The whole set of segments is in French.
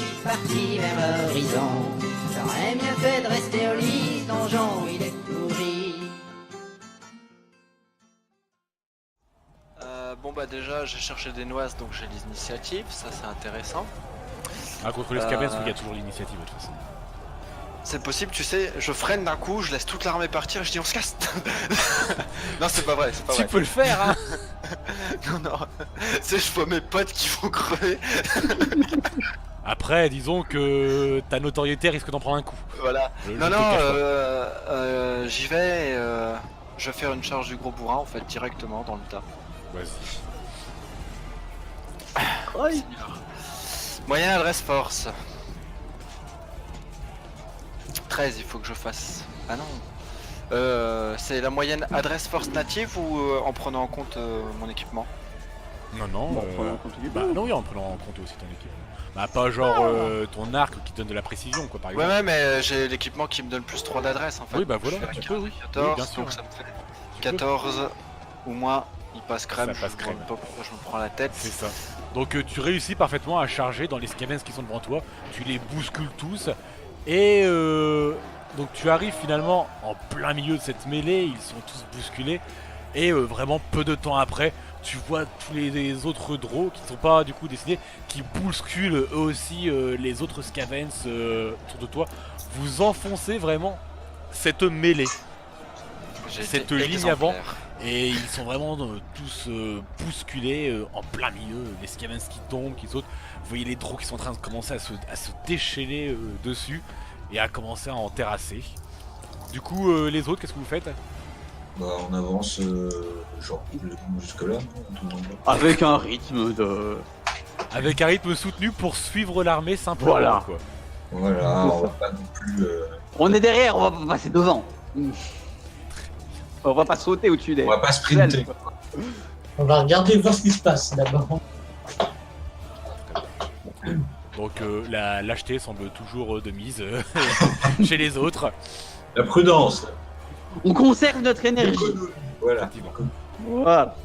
suis parti vers l'horizon. J'aurais mieux fait de rester au lit, ce donjon il est pourri. Bon bah déjà j'ai cherché des noises donc j'ai l'initiative, ça c'est intéressant. Ah, contre les Scavens, il y a toujours l'initiative de toute façon. C'est possible, tu sais, je freine d'un coup, je laisse toute l'armée partir et je dis on se casse. Non c'est pas vrai, c'est pas Tu vrai. peux le faire, hein. Non, non, tu sais, je vois mes potes qui vont crever. Après, disons que ta notoriété risque d'en prendre un coup. Voilà. Je Non, te non, le cache pas. j'y vais et je vais faire une charge du gros bourrin en fait directement dans le tas. Vas-y. Aïe. Moyen adresse force. 13, il faut que je fasse. Ah non. C'est la moyenne adresse force native ou en prenant en compte mon équipement? Non, non. Bon, en prenant en compte du Bah, coup. non, oui, en prenant en compte aussi ton équipe. Bah, pas genre ton arc qui te donne de la précision, quoi, par Ouais, exemple. ouais, mais j'ai l'équipement qui me donne plus 3 d'adresse en fait. Oui, bah voilà, Je fais tu peux, oui. 14, Oui, bien sûr. donc ça me fait Tu peux. 14 ou moins. Il passe crème, Ça passe je crème. vois pas pourquoi je me prends la tête. C'est ça. Donc tu réussis parfaitement à charger dans les Scavens qui sont devant toi. Tu les bouscules tous. Et donc tu arrives finalement en plein milieu de cette mêlée. Ils sont tous bousculés. Et vraiment peu de temps après, tu vois tous les autres Drow qui ne sont pas du coup décidés, qui bousculent eux aussi les autres Scavens autour de toi. Vous enfoncez vraiment cette mêlée. J'ai Cette été ligne avant. exemplaire. Et ils sont vraiment tous bousculés en plein milieu, les Scavens qui tombent, qui sautent. Vous voyez les Drows qui sont en train de commencer à se déchaîner dessus et à commencer à en terrasser. Du coup, les autres, qu'est-ce que vous faites? Bah, on avance, genre, jusque-là, tout le monde va. Avec un rythme de. Avec un rythme soutenu pour suivre l'armée simplement. Voilà. Quoi. Voilà, on va pas non plus. On est derrière, on va pas passer devant. On va pas sauter au-dessus des. On va pas sprinter. On va regarder voir ce qui se passe d'abord. Donc la lâcheté semble toujours de mise chez les autres. La prudence. On conserve notre énergie. Voilà. Effectivement. Voilà.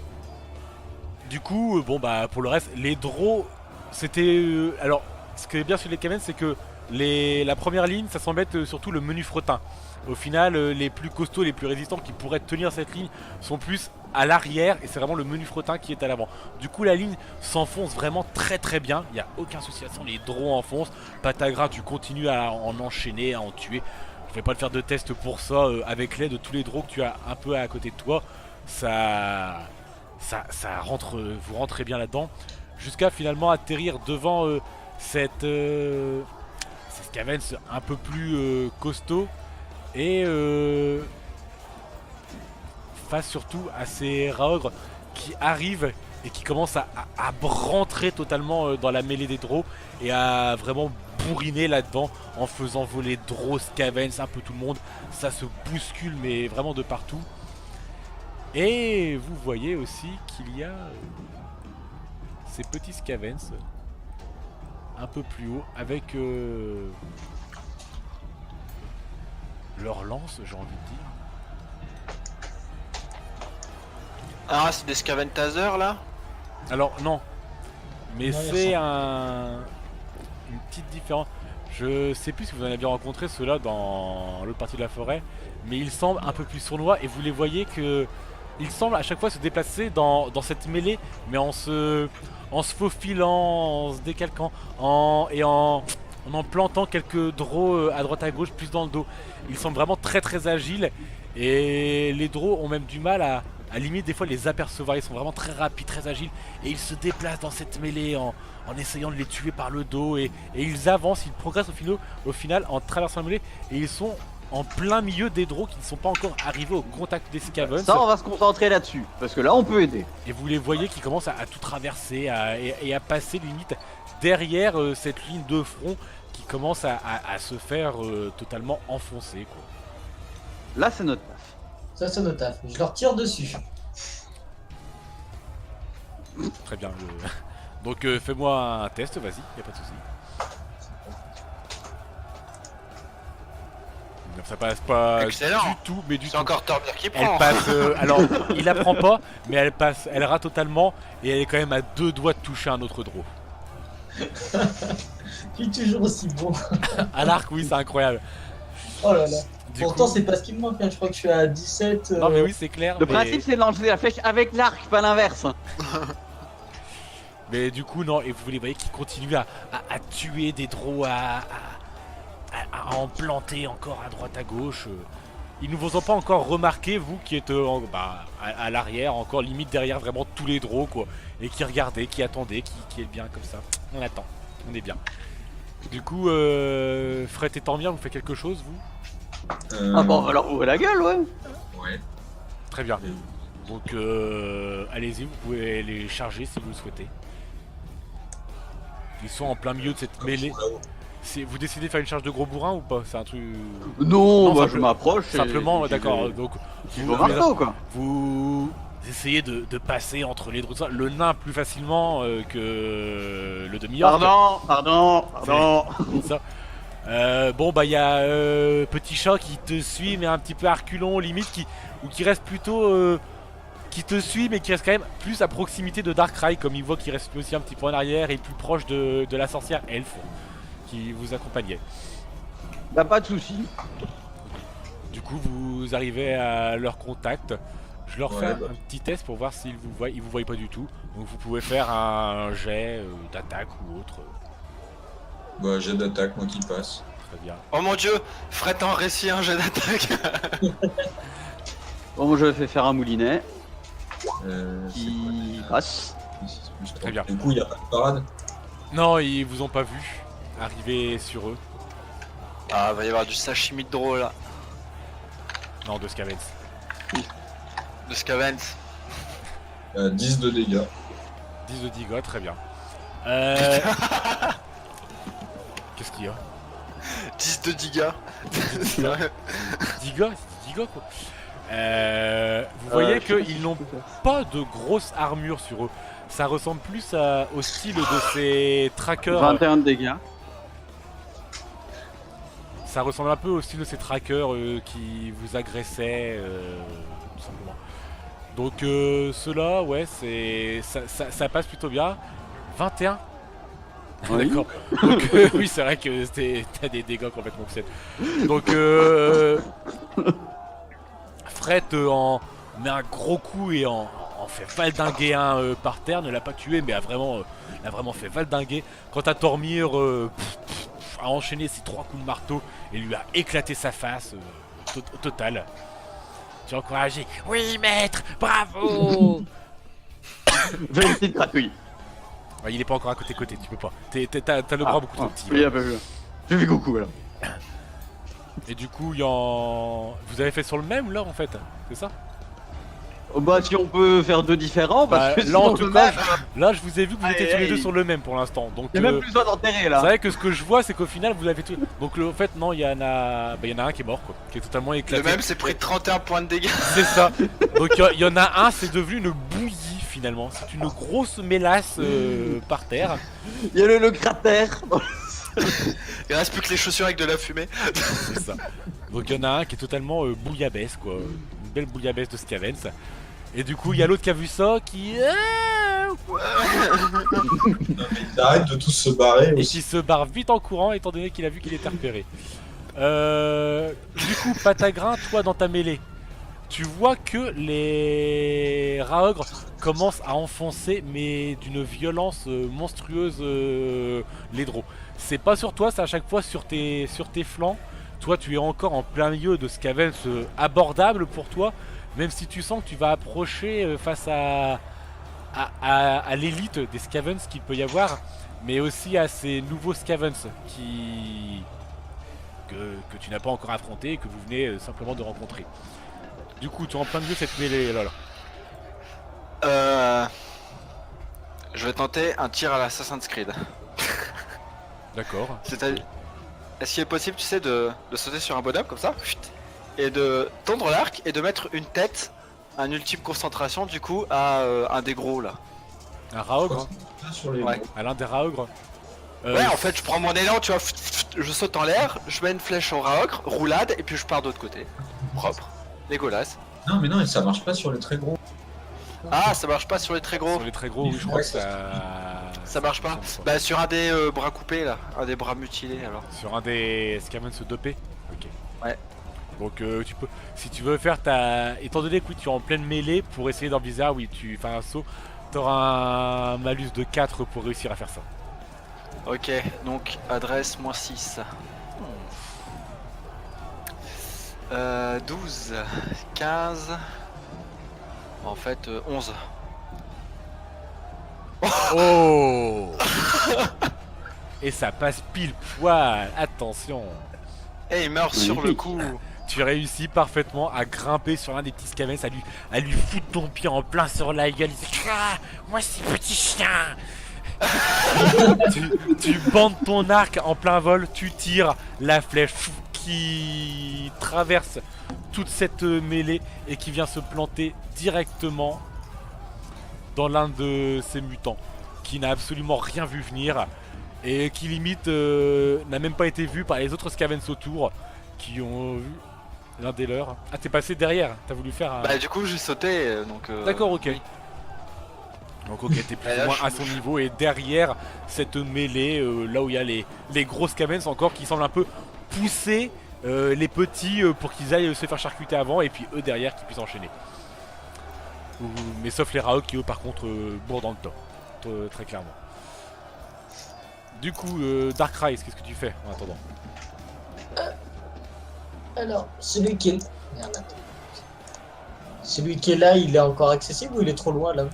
Du coup, bon bah pour le reste, les Drows, c'était... alors, ce qui est bien sur les Scavens, c'est que la première ligne, ça semble être surtout le menu fretin. Au final, les plus costauds, les plus résistants qui pourraient tenir cette ligne sont plus à l'arrière et c'est vraiment le menu fretin qui est à l'avant. Du coup, la ligne s'enfonce vraiment très très bien. Il n'y a aucun souci à ça, les Drows enfoncent. Patagra, tu continues à en enchaîner, à en tuer. Je vais pas te faire de test pour ça. Avec l'aide de tous les Drows que tu as un peu à côté de toi, ça rentre, vous rentrez bien là-dedans. Jusqu'à finalement atterrir devant ces Scavens un peu plus costauds. Et face surtout à ces Raogres qui arrivent et qui commencent à rentrer totalement dans la mêlée des Drows et à vraiment bourriner là-dedans en faisant voler Drows, Scavens, un peu tout le monde. Ça se bouscule mais vraiment de partout. Et vous voyez aussi qu'il y a ces petits Scavens un peu plus haut avec leur lance, j'ai envie de dire. Ah, c'est des Scaventazers là? Alors non, mais Non, c'est il une petite différence. Je sais plus si vous en avez rencontré ceux-là dans l'autre partie de la forêt, mais ils semblent un peu plus sournois et vous les voyez que ils semblent à chaque fois se déplacer dans cette mêlée, mais en se faufilant, en se décalquant, en plantant quelques Drows à droite à gauche, plus dans le dos. Ils sont vraiment très très agiles et les Drows ont même du mal à limite des fois les apercevoir. Ils sont vraiment très rapides, très agiles et ils se déplacent dans cette mêlée en essayant de les tuer par le dos et ils avancent, ils progressent au final en traversant la mêlée et ils sont en plein milieu des Drows qui ne sont pas encore arrivés au contact des Scavens. Ça, on va se concentrer là-dessus. Parce que là, on peut aider. Et vous les voyez qui commencent à tout traverser et à passer limite derrière cette ligne de front qui commence à se faire totalement enfoncer, quoi. Là, c'est notre taf. Ça, c'est notre taf. Je leur tire dessus. Très bien. Donc fais-moi un test, vas-y, y a pas de souci. Non, ça passe pas Excellent. du tout, mais du C'est tout. encore Torbir qui Elle prend. passe. Alors, il la prend pas, mais elle passe. Elle rate totalement et elle est quand même à 2 doigts de toucher un autre Drow. Je suis toujours aussi bon. À l'arc, oui, c'est incroyable. Oh là là. Du Pourtant, coup- c'est pas ce qui me manque. Hein. Je crois que je suis à 17. Non, mais oui, c'est clair. Le mais... principe, c'est de lancer la flèche avec l'arc, pas l'inverse. Mais du coup, non, et vous les voyez qui continuent à tuer des draws, à en planter encore à droite à gauche. Ils ne vous ont pas encore remarqué, vous qui êtes à l'arrière, encore limite derrière vraiment tous les draws, quoi. Et qui regardez, qui attendez, qui est bien comme ça. On attend, on est bien. Du coup, Fred et Tambien, vous faites quelque chose, vous? Ah bon, alors ouvrez la gueule, ouais. Ouais. Très bien. Donc, allez-y, vous pouvez les charger si vous le souhaitez. Ils sont en plein milieu de cette mêlée. Vous décidez de faire une charge de gros bourrin ou pas? C'est un truc... Non, bah, je simple- m'approche. et- Simplement, et d'accord. je- Donc, Je vais au marteau, quoi. vous essayez de passer entre les draws. Le nain plus facilement que le demi-orc. Pardon. Ça. Bon, bah, il y a Petit Chat qui te suit, mais un petit peu à reculons, limite, ou qui reste plutôt. Qui te suit, mais qui reste quand même plus à proximité de Darkrai, comme il voit qu'il reste aussi un petit peu en arrière et plus proche de la sorcière elfe qui vous accompagnait. Bah, pas de soucis. Du coup, vous arrivez à leur contact. Je leur fais Ouais, un petit test pour voir s'ils vous voient. Ils vous voient pas du tout. Donc vous pouvez faire un jet d'attaque ou autre. Bah, jet d'attaque, moi qui passe. Très bien. Oh mon dieu, Fred en récit un jet d'attaque. Bon, je vais faire un moulinet C'est qui quoi, passe. 6 plus 3. Très bien. Du coup, il n'y a pas de parade. Non, ils vous ont pas vu arriver sur eux. Ah, va y avoir du sashimi de drôle là. Non, de Scavens. De Scavens. 10 de dégâts. 10 de dégâts, très bien. Qu'est-ce qu'il y a 10 de dégâts. C'est vrai. Dégâts, c'est dégâts quoi. Vous voyez qu'ils n'ont pas de grosse armure sur eux. Ça ressemble plus au style de ces trackers. 21 de dégâts. Ça ressemble un peu au style de ces trackers qui vous agressaient, tout simplement. Donc ceux-là, ouais, ça passe plutôt bien. 21. Oui. D'accord. Donc oui, c'est vrai que t'as des dégâts complètement obscènes. Donc Fred en met un gros coup et en fait valdinguer un par terre, ne l'a pas tué, mais l'a vraiment fait valdinguer. Quant à Tormir, a enchaîné ses 3 coups de marteau et lui a éclaté sa face au total. Tu es encouragé. Oui, maître, bravo. Fais une petite gratouille. Ouais, il est pas encore à côté, tu peux pas. T'as le bras beaucoup trop petit. Oui, un peu mieux. Je fais coucou alors. Et du coup, vous avez fait sur le même là en fait, c'est ça? Oh, bah, si on peut faire deux différents, parce que Là en sinon, tout le cas, même, là je vous ai vu que vous étiez Aïe, tous les deux aïe. sur le même pour l'instant. Donc il y a même plus besoin d'enterrer c'est là. vrai que ce que je vois c'est qu'au final vous l'avez tout. Donc en fait non, il y en a un qui est mort quoi, qui est totalement Le éclaté. même s'est pris 31 points de dégâts. C'est ça. Donc il y en a un, c'est devenu une bouillie finalement. C'est une grosse mélasse par terre. Il y a le cratère. Il reste plus que les chaussures avec de la fumée. C'est ça. Donc il y en a un qui est totalement bouillabaisse quoi. Une belle bouillabaisse de Scavens. Et du coup il y a l'autre qui a vu ça qui... Ils arrêtent de tous se barrer Et aussi. qui se barre vite en courant étant donné qu'il a vu qu'il était repéré. Du coup, Patagrin, toi dans ta mêlée, tu vois que les Raogres commencent à enfoncer, mais d'une violence monstrueuse, les draws. C'est pas sur toi, c'est à chaque fois sur tes flancs. Toi, tu es encore en plein milieu de Scavens abordable pour toi, même si tu sens que tu vas approcher face à l'élite des Scavens qu'il peut y avoir, mais aussi à ces nouveaux Scavens que tu n'as pas encore affronté et que vous venez simplement de rencontrer. Du coup, tu es en plein milieu de cette mêlée là. Je vais tenter un tir à l'Assassin's Creed. D'accord. C'est-à-dire, est-ce qu'il est possible, tu sais, de sauter sur un bonhomme comme ça, et de tendre l'arc et de mettre une tête, un ultime concentration du coup à un des gros là. Un Raogre, Là, sur les Ouais. gros. à l'un des Raogres. Ouais, en fait, je prends mon élan, tu vois, je saute en l'air, je mets une flèche au Raogre, roulade, et puis je pars de l'autre côté. Propre. Dégueulasse. Non, mais non, ça marche pas sur les très gros. Ah, ça marche pas sur les très gros. Sur les très gros, oui, je crois que ça Ça marche pas. Bah sur un des bras coupés là, un des bras mutilés alors. Sur un des Scavens dopés. Ok. Ouais. Donc tu peux, si tu veux faire ta, étant donné que oui, tu es en pleine mêlée pour essayer d'envisager, oui, tu fais un saut, t'auras un malus de 4 pour réussir à faire ça. Ok, donc adresse -6. 12, 15. En fait 11. Oh. Et ça passe pile poil, attention. Et il meurt sur le Magnifique. coup. Tu réussis parfaitement à grimper sur un des petits scavens, à lui foutre ton pied en plein sur la gueule. Il dit, ah, moi c'est petit chien. tu bandes ton arc en plein vol, tu tires la flèche qui traverse toute cette mêlée et qui vient se planter directement dans l'un de ces mutants qui n'a absolument rien vu venir et qui limite n'a même pas été vu par les autres scavens autour qui ont vu l'un des leurs. Ah, t'es passé derrière, t'as voulu faire un... Bah du coup j'ai sauté donc. D'accord, ok. oui. Donc ok, t'es plus Et là, ou moins je à son niveau et derrière cette mêlée, là où il y a les gros scavens encore qui semblent un peu pousser les petits pour qu'ils aillent se faire charcuter avant et puis eux derrière qui puissent enchaîner. Mais sauf les Raok qui eux par contre bourrent dans le temps, très clairement. Du coup, Dark Rise, qu'est-ce que tu fais en attendant? Alors, celui qui est... Merde, attends. Celui qui est là, il est encore accessible ou il est trop loin là?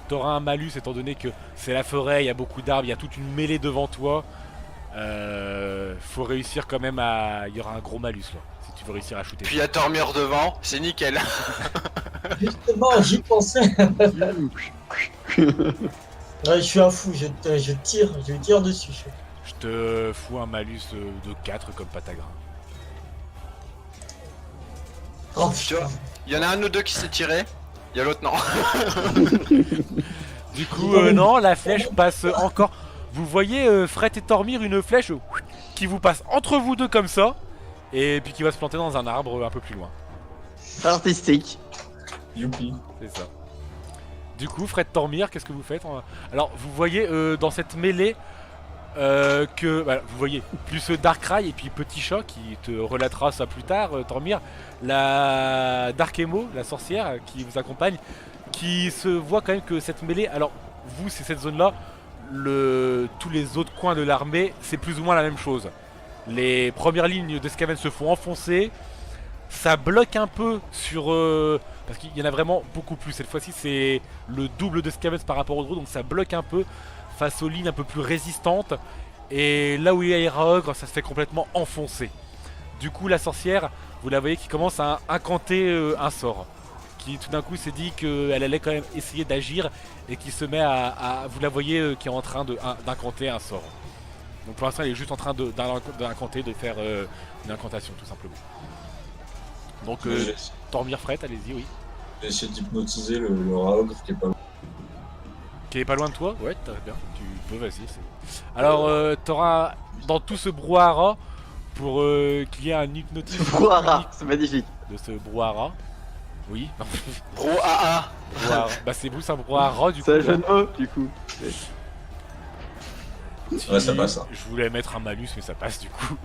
T'auras un malus étant donné que c'est la forêt, il y a beaucoup d'arbres, il y a toute une mêlée devant toi. Faut réussir quand même à... Il y aura un gros malus là, si tu veux réussir à shooter. Puis il y a Tormur devant, c'est nickel. Justement, j'y pensais. Ouais, je suis un fou, je tire dessus. Je te fous un malus de 4 comme patagra. Oh, Tu vois, il y en a un ou deux qui s'est tiré, il y a l'autre non. Du coup, non, la flèche passe encore. Vous voyez Fred et Tormir, une flèche qui vous passe entre vous deux comme ça, et puis qui va se planter dans un arbre un peu plus loin. Artistique. Youpi. C'est ça. Du coup, Fred Tormir, qu'est-ce que vous faites? Alors, vous voyez dans cette mêlée que bah, vous voyez plus Darkrai et puis Petit Chat qui te relatera ça plus tard, Tormir, la Dark Emo, la sorcière qui vous accompagne, qui se voit quand même que cette mêlée. Alors, vous, c'est cette zone-là. Tous les autres coins de l'armée, c'est plus ou moins la même chose. Les premières lignes de Skaven se font enfoncer. Ça bloque un peu sur... parce qu'il y en a vraiment beaucoup plus. Cette fois-ci, c'est le double de Skavens par rapport aux Drow. Donc ça bloque un peu face aux lignes un peu plus résistantes. Et là où il y a les Raogres, ça se fait complètement enfoncer. Du coup, la sorcière, vous la voyez qui commence à incanter un sort. Qui tout d'un coup s'est dit qu'elle allait quand même essayer d'agir. Et qui se met vous la voyez qui est en train d'incanter un sort. Donc pour l'instant, elle est juste en train d'incanter, de faire une incantation tout simplement. Donc Tormir Fred, allez-y, oui. J'ai essayé d'hypnotiser le Raogre qui est pas loin. Qui est pas loin de toi? Ouais, très bien, tu peux, vas-y. Alors, t'auras dans tout ce brouhaha, pour qu'il y ait un hypnotisme Brouhaha, c'est magnifique. de ce brouhaha. Oui, non, Bro AA. brouhaha. Bah c'est vous, c'est un brouhaha du coup. C'est un jeu de mots, du coup. Ouais, ça passe, hein. Je voulais mettre un malus, mais ça passe du coup.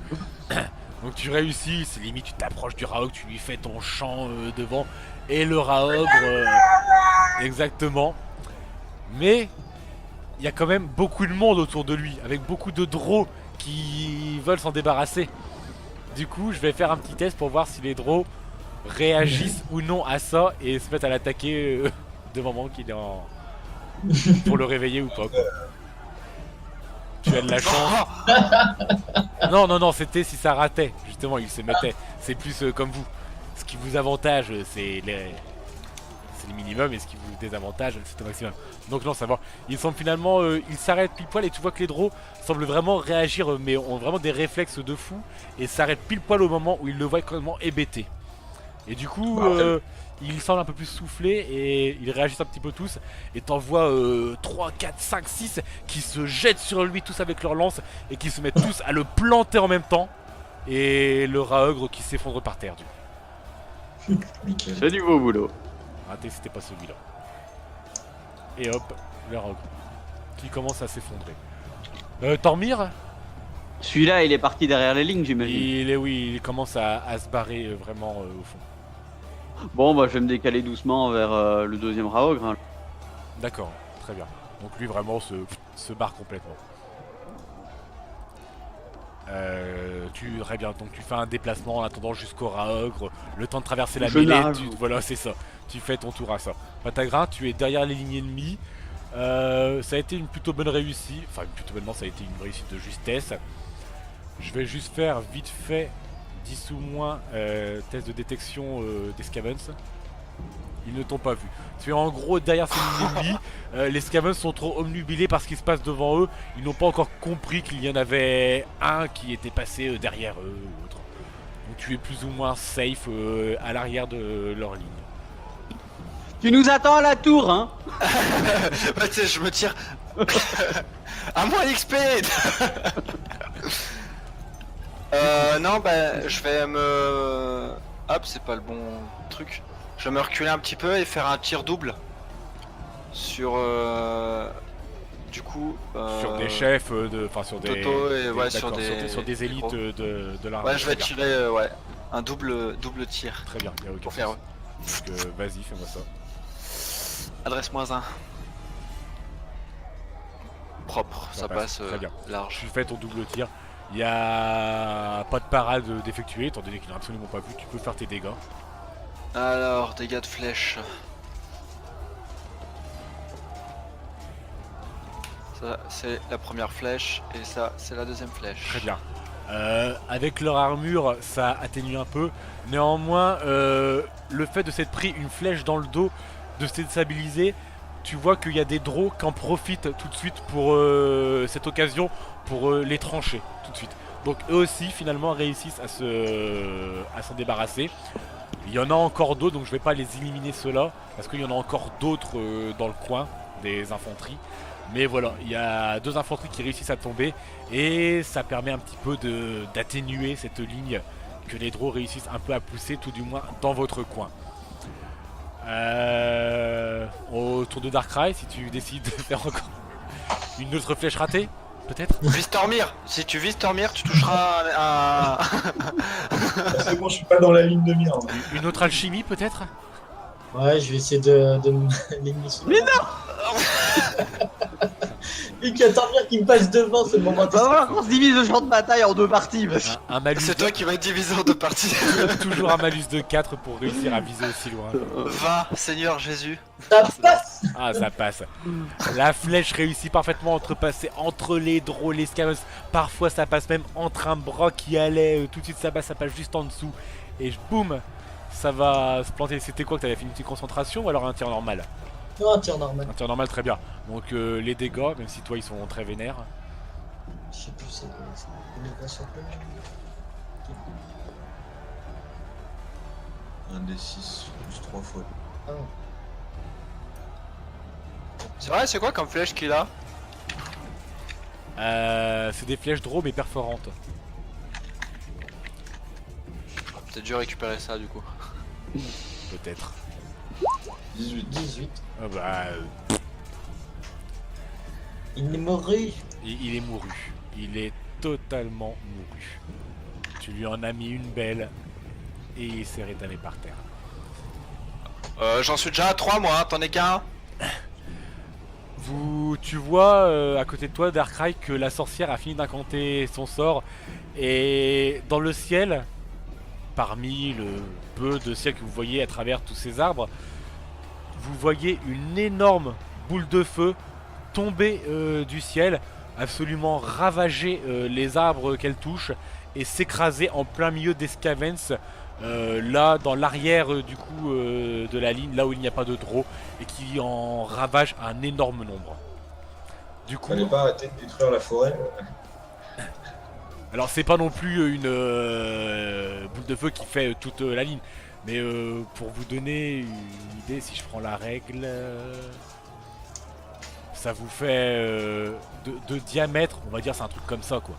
Donc tu réussis, c'est limite, tu t'approches du Raog, tu lui fais ton chant devant, et le Raogre, exactement. Mais il y a quand même beaucoup de monde autour de lui, avec beaucoup de Drow qui veulent s'en débarrasser. Du coup, je vais faire un petit test pour voir si les Drow réagissent ou non à ça et se mettent à l'attaquer de moment qu'il est en... pour le réveiller ou pas, quoi. Tu as de la chance. Non, non, non, c'était si ça ratait. Justement, il se mettait. C'est plus comme vous. Ce qui vous avantage, c'est les minimums, et ce qui vous désavantage, c'est au maximum. Donc non, ça va. Il semble finalement, il s'arrête pile poil, et tu vois que les Drow semblent vraiment réagir, mais ont vraiment des réflexes de fou, et s'arrêtent pile poil au moment où ils le voient complètement hébété. Et du coup, il semble un peu plus soufflé et ils réagissent un petit peu tous. Et t'en vois 3, 4, 5, 6 qui se jettent sur lui tous avec leur lance et qui se mettent tous à le planter en même temps. Et le Raogre qui s'effondre par terre du coup. Nickel. C'est du beau boulot. Raté, c'était pas celui-là. Et hop, le Raogre. qui commence à s'effondrer. Tormir, Celui-là, il est parti derrière les lignes, j'imagine. il commence à se barrer vraiment au fond. Bon, bah, je vais me décaler doucement vers le deuxième Raogre. Hein. D'accord, très bien. Donc lui vraiment se barre complètement. Très bien, donc tu fais un déplacement en attendant jusqu'au Raogre, le temps de traverser la Je mêlée, nage. voilà c'est ça, tu fais ton tour à ça. Patagrin, tu es derrière les lignes ennemies, ça a été une plutôt bonne réussite, enfin plutôt bonnement ça a été une réussite de justesse. Je vais juste faire vite fait 10 ou moins test de détection des Scavens. Ils ne t'ont pas vu. Tu es en gros derrière ces lignes ennemies. Les Scavens sont trop omnubilés par ce qui se passe devant eux. Ils n'ont pas encore compris qu'il y en avait un qui était passé derrière eux ou autre. Donc tu es plus ou moins safe à l'arrière de leur ligne. Tu nous attends à la tour, hein? Bah tu sais, je me tire. À moi l'XP. Non, bah je vais me... Hop, c'est pas le bon truc. Je vais me reculer un petit peu et faire un tir double. Sur... Du coup... Sur des chefs, enfin sur des... Toto et ouais, sur d'accord, des élites héros. de l'armée. Ouais, je vais Très bien. tirer ouais, un double tir. Très bien, il n'y a aucun Pour faire... souci. Donc vas-y, fais-moi ça. Adresse -1. Propre, ça passe très bien. large. Tu fais ton double tir. Il n'y a pas de parade d'effectuer, étant donné qu'ils n'ont absolument pas vu, tu peux faire tes dégâts. Alors, dégâts de flèche. Ça, c'est la première flèche, et ça, c'est la deuxième flèche. Très bien. Avec leur armure, ça atténue un peu. Néanmoins, le fait de s'être pris une flèche dans le dos, de se déstabiliser, tu vois qu'il y a des draws qui en profitent tout de suite pour cette occasion, pour les trancher tout de suite. Donc eux aussi, finalement, réussissent à s'en débarrasser. Il y en a encore d'autres, donc je vais pas les éliminer ceux-là, parce qu'il y en a encore d'autres dans le coin, des infanteries. Mais voilà, il y a 2 infanteries qui réussissent à tomber, et ça permet un petit peu d'atténuer cette ligne que les draws réussissent un peu à pousser, tout du moins dans votre coin. Au tour de Darkrai, si tu décides de faire encore une autre flèche ratée, peut-être. Vise Tormir. Si tu vises Tormir, tu toucheras un... C'est bon, je suis pas dans la ligne de mire. Une autre alchimie, peut-être. Ouais, je vais essayer de l'émission. Mais non! Et qu'il y a Tormir qui me passe devant, c'est le moment de Va falloir qu'on se divise le champ de bataille en 2 parties. Parce... Un malus C'est toi qui vas être divisé en 2 parties. toujours un malus de 4 pour réussir à viser aussi loin. Va, Seigneur Jésus. Ça passe. Ah, ça passe. La flèche réussit parfaitement à entrepasser entre les draws, les scavens. Parfois, ça passe même entre un bras qui allait. Tout de suite, ça passe juste en dessous. Et boum, ça va se planter. C'était quoi que t'avais fait une petite concentration ou alors un tir normal? Non, un tir normal. Un tir normal, très bien. Donc, les dégâts, même si toi, ils sont très vénères. Je sais plus, c'est quoi ça peut. Un des 6 plus 3 fois. Ah non. C'est vrai, c'est quoi comme flèche qu'il a? C'est des flèches draw mais perforantes. Peut-être dû récupérer ça du coup. Peut-être. 18. 18. Ah bah, Il est mort. il est mouru. Il est totalement mouru. Tu lui en as mis une belle et il s'est rétamé par terre. J'en suis déjà à 3 moi, hein. T'en es qu'un? Tu vois à côté de toi, Darkrai, que la sorcière a fini d'incanter son sort. Et dans le ciel, parmi le peu de ciel que vous voyez à travers tous ces arbres, vous voyez une énorme boule de feu tomber du ciel, absolument ravager les arbres qu'elle touche et s'écraser en plein milieu des Scavens, là dans l'arrière du coup de la ligne, là où il n'y a pas de draw, et qui en ravage un énorme nombre. Du coup, Fallait pas arrêter de détruire la forêt. alors c'est pas non plus une boule de feu qui fait toute la ligne, mais pour vous donner une idée, si je prends la règle, ça vous fait de diamètre, on va dire c'est un truc comme ça quoi.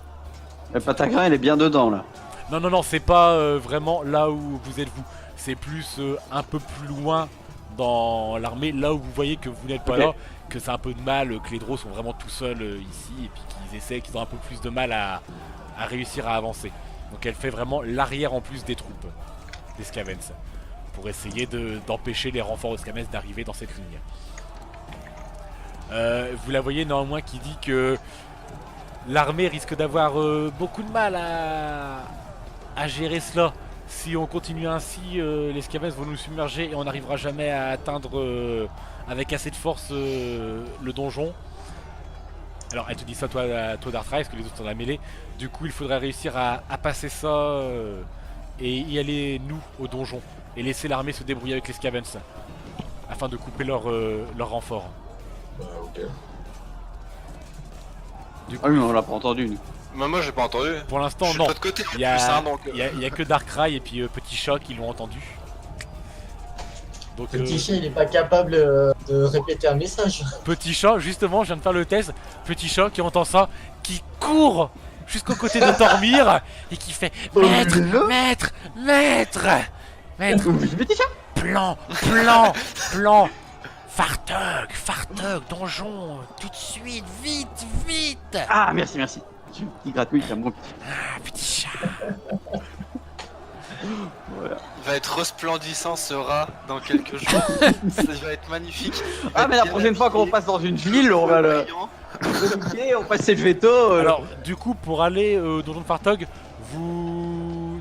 Le Patagrin, elle est bien dedans là. Non, c'est pas vraiment là où vous êtes vous, c'est plus un peu plus loin dans l'armée, là où vous voyez que vous n'êtes pas Ok. là, que c'est un peu de mal, que les drôles sont vraiment tout seuls ici, et puis qu'ils ont un peu plus de mal à réussir à avancer. Donc elle fait vraiment l'arrière en plus des troupes, des Scavens, pour essayer d'empêcher les renforts aux Scavens d'arriver dans cette ligne. Vous la voyez néanmoins qui dit que l'armée risque d'avoir beaucoup de mal à gérer cela. Si on continue ainsi, les Scavens vont nous submerger et on n'arrivera jamais à atteindre avec assez de force le donjon. Alors elle te dit ça toi Darkrai, parce que les autres sont à la mêlée. Du coup il faudrait réussir à passer ça et y aller nous au donjon. Et laisser l'armée se débrouiller avec les Scavens. Afin de couper leur renfort. Bah, ok. Du Ah oui, mais on l'a pas entendu, nous. Moi j'ai pas entendu. Pour Je l'instant suis non. de l'autre côté en Il plus, y a, hein, donc. il y a que Darkrai et puis Petit Chat qui l'ont entendu. Donc Petit chat, il est pas capable de répéter un message. Petit Chat, justement, je viens de faire le test. Petit Chat qui entend ça, qui court jusqu'au côté de Tormir et qui fait Maître, maître, maître, maître, Petit chat. plan, Fartug, donjon, tout de suite, vite, vite. Ah, merci. Petit gratouille, ça me manque. Ah, petit chat. Voilà. Il va être resplendissant ce rat dans quelques jours. Ça va être magnifique. Il va Ah, mais la être bien prochaine fois qu'on habillé, passe dans une ville, on va le. brillant. On passe le veto. Alors, du coup, pour aller au donjon de Fartog,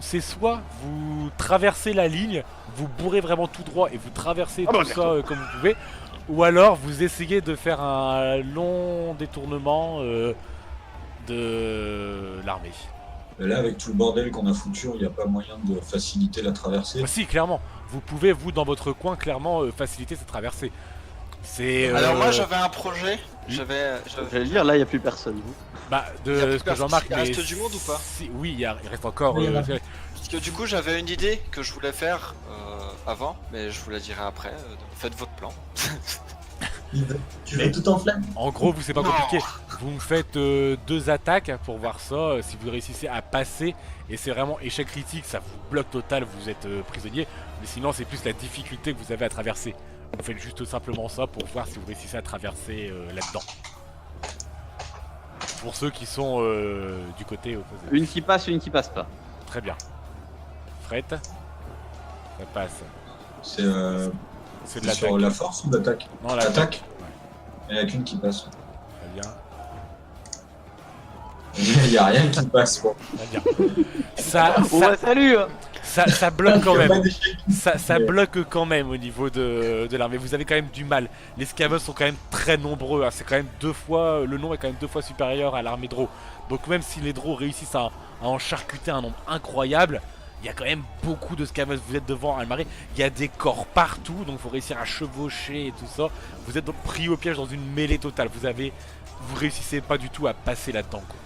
c'est soit vous traversez la ligne, vous bourrez vraiment tout droit et vous traversez tout ça comme vous pouvez, ou alors vous essayez de faire un long détournement de l'armée. Mais là, avec tout le bordel qu'on a foutu, il n'y a pas moyen de faciliter la traversée. Ah, si, clairement, vous pouvez, vous, dans votre coin, clairement faciliter cette traversée. C'est. Alors moi j'avais un projet. J'avais. J'allais dire, là, il n'y a plus personne. Bah, Y a de plus ce que j'en marque, il mais. reste du monde ou pas Oui, il reste encore. Oui, il y en a. Parce que du coup j'avais une idée que je voulais faire avant, mais je vous la dirai après. Donc faites votre plan. Tu veux tout en flamme? En gros, vous c'est pas Non. compliqué. Vous me faites 2 attaques pour voir ça. Si vous réussissez à passer, et c'est vraiment échec critique, ça vous bloque total, vous êtes prisonnier. Mais sinon, c'est plus la difficulté que vous avez à traverser. Vous faites juste simplement ça pour voir si vous réussissez à traverser là-dedans. Pour ceux qui sont du côté opposé. Une qui passe pas. Très bien. Fret, ça passe. C'est C'est de sur l'attaque. la force ou l'attaque? Non, L'attaque. l'attaque. Il n'y a qu'une qui passe. Très bien. Il n'y a rien qui passe. Bon. Très bien. Ça, Bon, bah, salut. ça bloque quand Il y a même. pas d'échec. Ça bloque quand même au niveau de l'armée. Vous avez quand même du mal. Les Scavens sont quand même très nombreux. Hein. C'est quand même 2 fois. Le nombre est quand même 2 fois supérieur à l'armée Drow. Donc même si les Drow réussissent à en charcuter un nombre incroyable, il y a quand même beaucoup de Scavens. Vous êtes devant un marais. Il y a des corps partout. Donc il faut réussir à chevaucher et tout ça. Vous êtes donc pris au piège dans une mêlée totale. Vous réussissez pas du tout à passer là-dedans, quoi.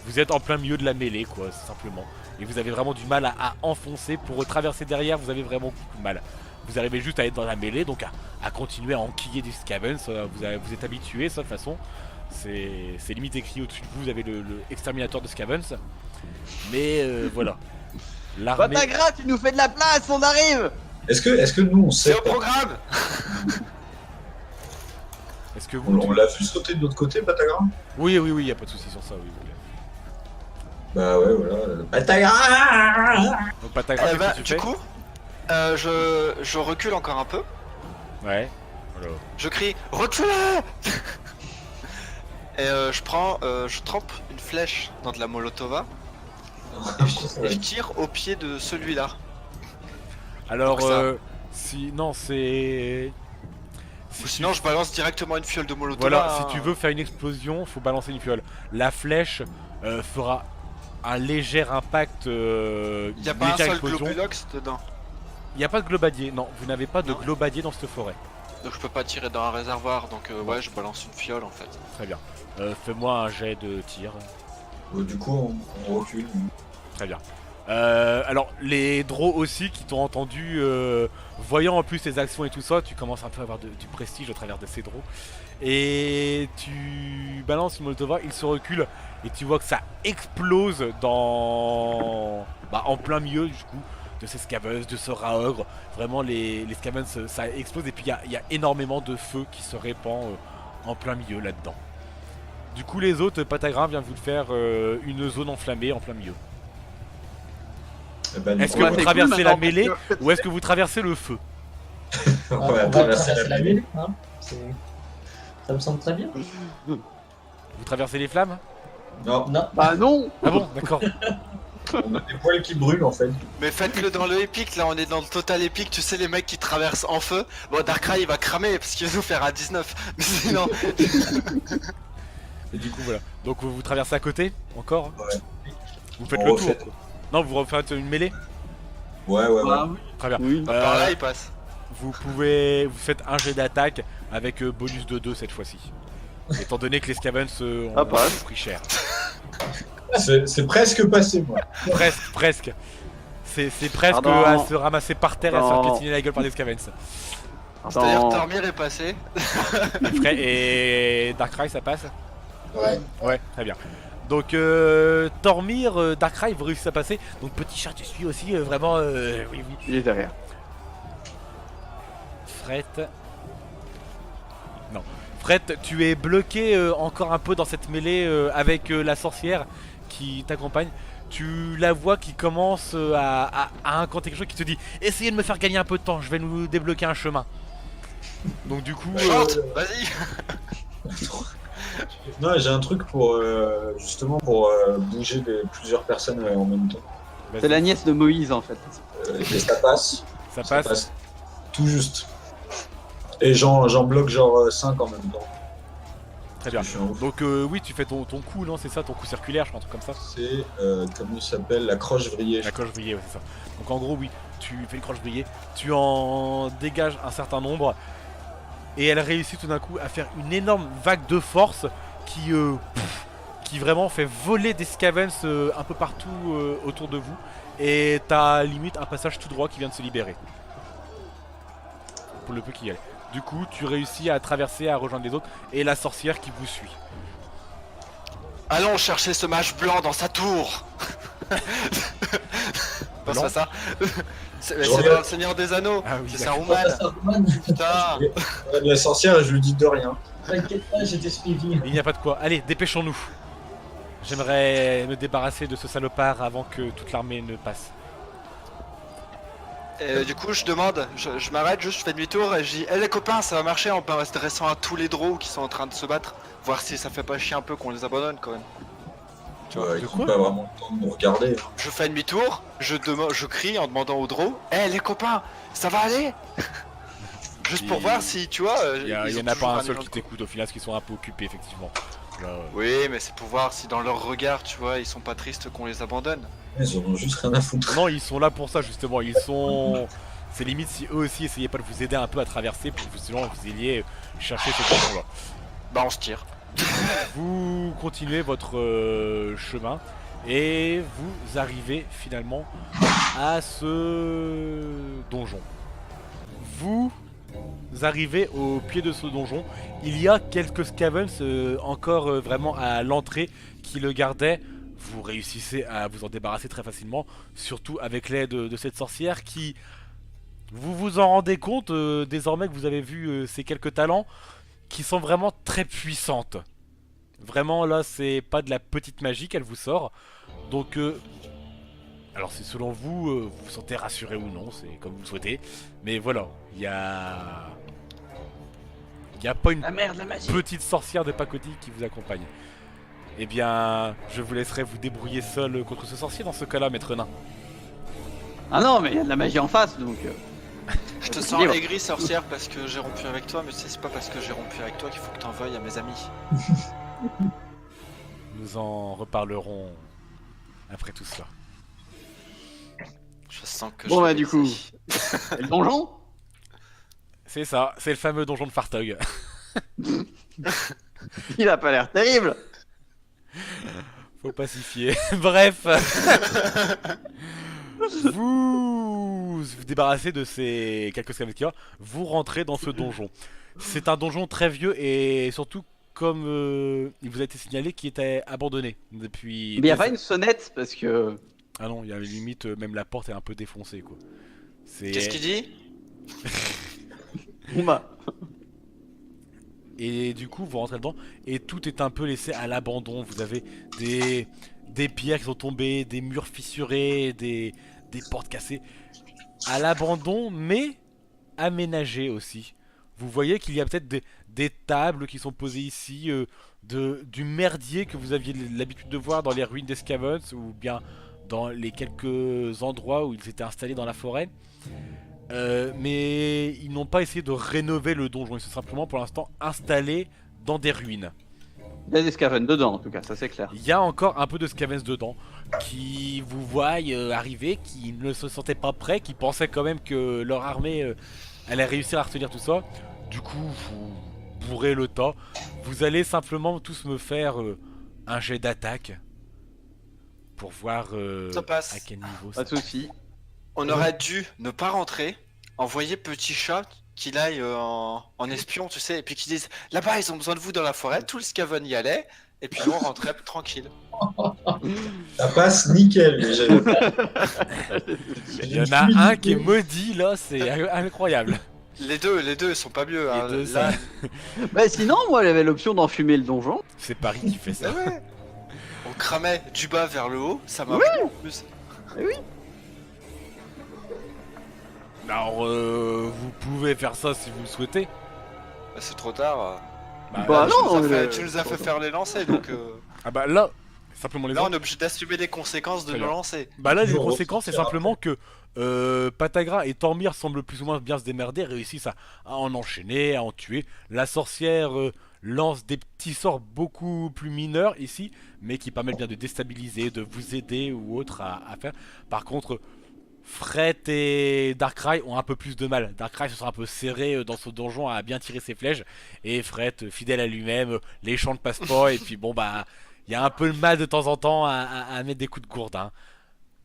Vous êtes en plein milieu de la mêlée, quoi, simplement. Et vous avez vraiment du mal à enfoncer. Pour traverser derrière, vous avez vraiment beaucoup de mal. Vous arrivez juste à être dans la mêlée, donc à continuer à enquiller des Scavens. Vous êtes habitué, ça, de toute façon. C'est limite écrit au-dessus de vous. Vous avez le exterminateur de Scavens. Mais voilà. L'armée. Batagra, tu nous fais de la place, on arrive. Est-ce que nous, on sait C'est au programme. Est-ce que vous. On l'a vu sauter de l'autre côté, Batagra? Oui, y a pas de souci sur ça. Oui, oui. Bah ouais, voilà. Batagra! Donc, Patagra, qu'est-ce que tu Du fais coup, je recule encore un peu. Ouais. Voilà. Je crie reculez. Et je trempe une flèche dans de la molotova et je tire au pied de celui-là. Alors, Donc ça. non, c'est. Ou sinon je balance directement une fiole de molotova. Voilà, si tu veux faire une explosion, faut balancer une fiole. La flèche fera un léger impact. Il n'y a pas un seul explosion. globulox dedans. Il n'y a pas de globadier, non, vous n'avez pas de Non. globadier dans cette forêt. Donc je peux pas tirer dans un réservoir, donc ouais, je balance une fiole en fait. Très bien. Fais-moi un jet de tir. Du coup, on recule. Très bien. Alors, les Drow aussi qui t'ont entendu, voyant en plus tes actions et tout ça, tu commences un peu à avoir du prestige au travers de ces Drow. Et tu balances une Molotova, il se recule et tu vois que ça explose en plein milieu du coup ces scavens, de ce raogre. Vraiment, les scavens, ça explose et puis il y a énormément de feu qui se répand en plein milieu là-dedans. Du coup, les autres, Patagrain vient vous faire une zone enflammée en plein milieu. Eh ben, du Est-ce coup, que Ouais, vous c'est traversez cool, la maintenant, mêlée parce ou est-ce que vous traversez le feu? on On va va traverser traverser la la mêlée. ville, hein. Ça me semble très bien. Vous traversez les flammes? Non, Non, Bah non. Ah bon, d'accord. on a des poils qui brûlent en fait. Mais faites-le dans le épique, là on est dans le total épique, tu sais les mecs qui traversent en feu. Bon Darkrai il va cramer parce qu'il va nous faire à 19. Mais sinon. Et du coup, voilà. Donc vous traversez à côté encore? Ouais. Vous faites On le refait. tour? Non, vous refaites une mêlée? Ouais, ouais, ouais. Bah oui. Très bien. Oui. Par là il passe. Vous faites un jet d'attaque avec bonus de 2 cette fois-ci. Étant donné que les scavens ont Ah, passe. pris cher. C'est presque passé, moi. Presque. C'est presque Pardon. à se ramasser par terre et à se faire Pardon. piétiner la gueule par des scavens. D'ailleurs Attends. Tormir est passé. Et Darkrai, ça passe? ouais. Ouais, très bien. Donc Tormir, Darkrai, vous réussissez à passer. Donc petit chat, tu suis aussi vraiment. Oui, oui. Il est derrière. Fret. Non. Fret, tu es bloqué encore un peu dans cette mêlée avec la sorcière qui t'accompagne. Tu la vois qui commence à incanter quelque chose qui te dit essayez de me faire gagner un peu de temps, je vais nous débloquer un chemin. Donc du coup, Chante, vas-y. Non, j'ai un truc pour justement pour bouger plusieurs personnes en même temps. vas-y, C'est la nièce de Moïse en fait. Et ça passe. ça Ça passe. passe tout juste. Et j'en bloque genre 5 en même temps. Très bien. Je suis un ouf. Donc oui, tu fais ton coup, non, c'est ça, ton coup circulaire, je crois, un truc comme ça. C'est comment il s'appelle, la croche vrillée. La cloche brillée, ouais, c'est ça. Donc en gros, oui, tu fais une croche brillée, tu en dégages un certain nombre, et elle réussit tout d'un coup à faire une énorme vague de force qui vraiment fait voler des scavens un peu partout autour de vous, et t'as limite un passage tout droit qui vient de se libérer. Pour le peu qu'il y ait. Du coup, tu réussis à traverser, à rejoindre les autres, et la sorcière qui vous suit. Allons chercher ce mage blanc dans sa tour. Non, c'est pas ça. C'est dans le Seigneur des Anneaux. Ah oui, C'est d'accord. Saruman. Putain. La sorcière, je lui dis de rien. T'inquiète pas, j'étais suivi. Il n'y a pas de quoi. Allez, dépêchons-nous. J'aimerais me débarrasser de ce salopard avant que toute l'armée ne passe. Du coup, je demande, je m'arrête juste, je fais demi-tour et je dis, les copains, ça va marcher en s'adressant à tous les draws qui sont en train de se battre, voir si ça fait pas chier un peu qu'on les abandonne quand même. Tu vois, ils de n'ont quoi pas vraiment le temps de nous regarder. Je fais demi-tour, je crie en demandant aux draws, les copains, ça va aller. Juste pour Et- voir si, tu vois, Il y ils en ont a toujours pas un un seul élan qui de- t'écoute au final, parce qu'ils sont un peu occupés, effectivement. Là, Oui, mais c'est pour voir si dans leur regard, tu vois, ils sont pas tristes qu'on les abandonne. Ils en ont juste rien à foutre. Non, ils sont là pour ça, justement. Ils sont. C'est limite si eux aussi essayaient pas de vous aider un peu à traverser pour que sinon vous ayez cherché ce là. Bah on se tire. Vous continuez votre chemin et vous arrivez finalement à ce donjon. Vous arrivez au pied de ce donjon. Il y a quelques scavens encore vraiment à l'entrée qui le gardaient. Vous réussissez à vous en débarrasser très facilement, surtout avec l'aide de cette sorcière qui... Vous vous en rendez compte désormais que vous avez vu ces quelques talents qui sont vraiment très puissantes. Vraiment là c'est pas de la petite magie qu'elle vous sort. Donc alors c'est selon vous, vous vous sentez rassuré ou non, c'est comme vous le souhaitez. Mais voilà, il y a pas une La merde, la magie. petite sorcière de pacotille qui vous accompagne. Eh bien, je vous laisserai vous débrouiller seul contre ce sorcier dans ce cas-là, maître nain. Ah non, mais il y a de la magie en face donc. Je te c'est sens libre. aigri sorcière parce que j'ai rompu avec toi, mais tu sais, c'est pas parce que j'ai rompu avec toi qu'il faut que t'en veuilles à mes amis. Nous en reparlerons après tout cela. Je sens que Bon, je bah, vais du coup. vexer. Et le donjon. C'est ça, c'est le fameux donjon de Fartog. Il a pas l'air terrible. Faut pacifier. Bref. Vous débarrassez de ces quelques scavengers, vous rentrez dans ce donjon. C'est un donjon très vieux et surtout comme il vous a été signalé qui était abandonné depuis... Mais il y a des- pas une sonnette parce que. Ah non, il y a limite, même la porte est un peu défoncée quoi. Qu'est-ce qu'il dit? Bon bah. Et du coup, vous rentrez dedans et tout est un peu laissé à l'abandon. Vous avez des pierres qui sont tombées, des murs fissurés, des portes cassées. À l'abandon, mais aménagées aussi. Vous voyez qu'il y a peut-être des tables qui sont posées ici, du merdier que vous aviez l'habitude de voir dans les ruines d'Escavens ou bien dans les quelques endroits où ils étaient installés dans la forêt. Mais ils n'ont pas essayé de rénover le donjon, ils sont simplement pour l'instant installés dans des ruines. Il y a des Skaven dedans en tout cas, ça c'est clair. Il y a encore un peu de Scavens dedans qui vous voient arriver, qui ne se sentaient pas prêts, qui pensaient quand même que leur armée allait réussir à retenir tout ça. Du coup, vous bourrez le tas. Vous allez simplement tous me faire un jet d'attaque pour voir Ça passe. à quel niveau Pas ça. de soucis. On aurait dû ne pas rentrer, envoyer petit chat qu'il aille en espion, tu sais, et puis qu'ils disent là-bas ils ont besoin de vous dans la forêt, tout le Skaven y allait, et puis nous on rentrait tranquille. Ça passe nickel. Il y en a un qui est maudit là, c'est incroyable. Les deux sont pas mieux. Hein. Les deux, Là, ça- Bah sinon, moi j'avais l'option d'enfumer le donjon. C'est Paris qui fait ça. ouais. On cramait du bas vers le haut, ça m'a plu en plus. Alors, vous pouvez faire ça si vous le souhaitez. Bah, c'est trop tard. Bah non, Tu nous as fait faire les lancers, donc Ah bah là, simplement les là on autres. est obligé d'assumer les conséquences de Très nos bien. lancers. Bah là, les Bon, conséquences, c'est c'est simplement que Patagra et Tormir semblent plus ou moins bien se démerder, réussissent à en enchaîner, à en tuer. La sorcière lance des petits sorts beaucoup plus mineurs ici, mais qui permettent bien de déstabiliser, de vous aider ou autre à faire. Par contre, Fret et Darkrai ont un peu plus de mal. Darkrai se sera un peu serré dans ce donjon à bien tirer ses flèches, et Fret, fidèle à lui-même, les champs ne passent pas, et puis bon bah, il y a un peu le mal de temps en temps à mettre des coups de gourde. Hein.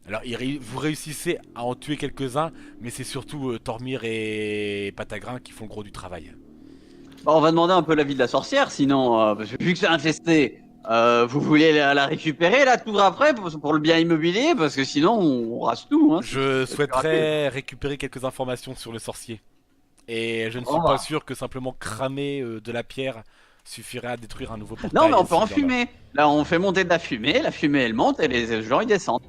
Alors vous réussissez à en tuer quelques-uns, mais c'est surtout Tormir et Patagrin qui font le gros du travail. Bah, on va demander un peu l'avis de la sorcière, sinon, parce que vu que c'est infesté, vous voulez la récupérer la tour après pour le bien immobilier, parce que sinon on rase tout. Hein. Je souhaiterais récupérer quelques informations sur le sorcier. Et je ne suis Oh, pas bah. sûr que simplement cramer de la pierre suffirait à détruire un nouveau portail. Non, mais on peut s'il y en a. enfumer. Là, on fait monter de la fumée elle monte et les gens ils descendent.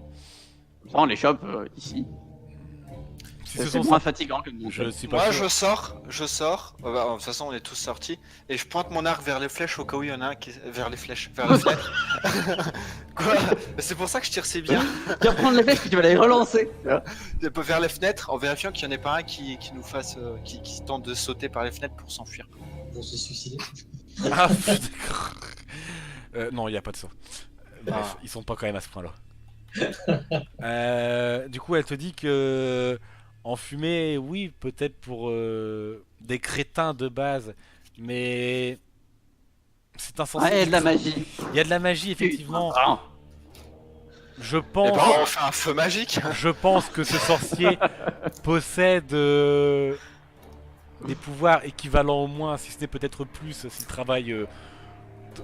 Comme ça, on les chope ici. Si ce C'est sont moins ça, fatigant que de monter. je suis pas Moi sûr. je sors, bah, de toute façon on est tous sortis, et je pointe mon arc vers les flèches au cas où il y en a un qui vers les flèches, vers les fenêtres. Quoi? Mais c'est pour ça que je tire si bien. Tu vas prendre les flèches puis tu vas les relancer. Vers les fenêtres, en vérifiant qu'il n'y en ait pas un qui nous fasse, qui tente de sauter par les fenêtres pour s'enfuir. Pour se suicider. Ah, d'accord. Non, il n'y a pas de ça. Bref, Ah. ils sont pas quand même à ce point-là. Du coup, elle te dit que en fumée, oui, peut-être pour des crétins de base, mais c'est insensé. Ah, il y a de la magie. Il y a de la magie, effectivement. Ah. Je Et pense, ben on fait un feu magique. je pense que ce sorcier possède des pouvoirs équivalents au moins, si ce n'est peut-être plus, s'il travaille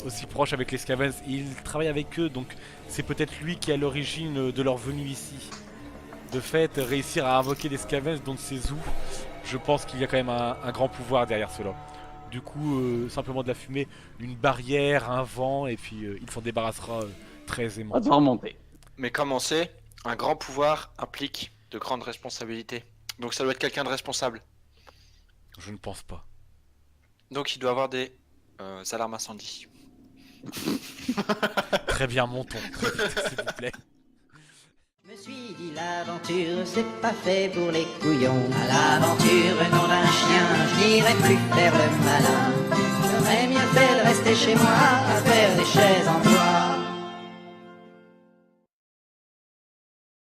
aussi proche avec les Scavens. Il travaille avec eux, donc c'est peut-être lui qui est à l'origine de leur venue ici. De fait, réussir à invoquer les Scavens dans ses où, je pense qu'il y a quand même un grand pouvoir derrière cela. Du coup, simplement de la fumée, une barrière, un vent, et puis il s'en débarrassera très On aisément. va devoir remonter. Mais comme on sait, un grand pouvoir implique de grandes responsabilités. Donc ça doit être quelqu'un de responsable. Je ne pense pas. Donc il doit avoir des alarmes incendie. Très bien, montons, très vite, s'il vous plaît. Je me suis dit l'aventure c'est pas fait pour les couillons. À l'aventure nom d'un chien, je n'irai plus faire le malin. J'aurais mieux fait de rester chez moi à faire des chaises en